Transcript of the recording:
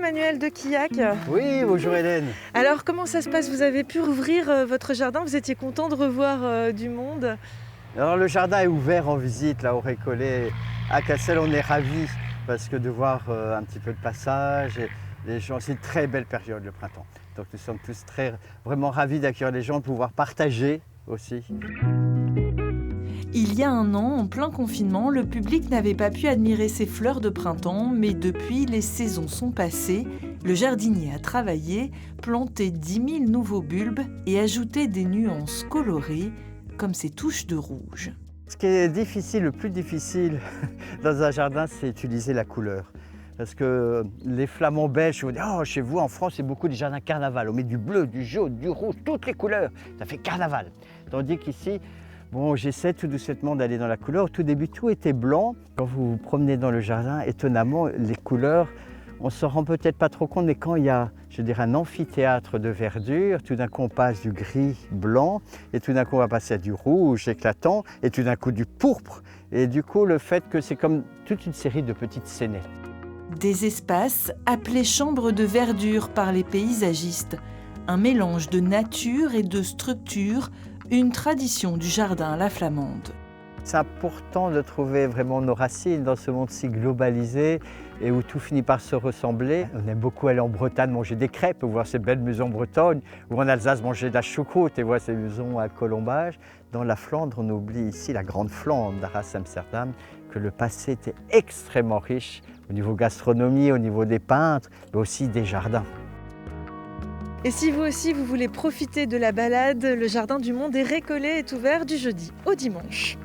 Emmanuel de Quillac. Oui, bonjour Hélène. Alors comment ça se passe? Vous avez pu rouvrir votre jardin, vous étiez content de revoir du monde? Alors le jardin est ouvert en visite là au Récollet. À Cassel, on est ravis parce que de voir un petit peu de passage et les gens, c'est une très belle période le printemps. Donc nous sommes tous vraiment ravis d'accueillir les gens, de pouvoir partager aussi. Il y a un an, en plein confinement, le public n'avait pas pu admirer ces fleurs de printemps, mais depuis, les saisons sont passées. Le jardinier a travaillé, planté 10 000 nouveaux bulbes et ajouté des nuances colorées, comme ces touches de rouge. Ce qui est difficile, le plus difficile dans un jardin, c'est utiliser la couleur. Parce que les flamands belges, vous dites, oh, chez vous en France, c'est beaucoup des jardins carnaval. On met du bleu, du jaune, du rouge, toutes les couleurs. Ça fait carnaval. Tandis qu'ici, bon, j'essaie tout doucement d'aller dans la couleur. Au tout début, tout était blanc. Quand vous vous promenez dans le jardin, étonnamment, les couleurs, on ne s'en rend peut-être pas trop compte, mais quand il y a, je dirais, un amphithéâtre de verdure, tout d'un coup on passe du gris blanc, et tout d'un coup on va passer à du rouge éclatant, et tout d'un coup du pourpre. Et du coup, le fait que c'est comme toute une série de petites scénettes. Des espaces appelés chambres de verdure par les paysagistes. Un mélange de nature et de structure, une tradition du jardin à la flamande. C'est important de trouver vraiment nos racines dans ce monde si globalisé et où tout finit par se ressembler. On aime beaucoup aller en Bretagne manger des crêpes, voir ces belles maisons bretonnes, ou en Alsace manger de la choucroute et voir ces maisons à colombage. Dans la Flandre, on oublie ici la grande Flandre d'Arras-Amsterdam, que le passé était extrêmement riche au niveau gastronomie, au niveau des peintres, mais aussi des jardins. Et si vous aussi vous voulez profiter de la balade, le Jardin du Mont des Récollets est ouvert du jeudi au dimanche.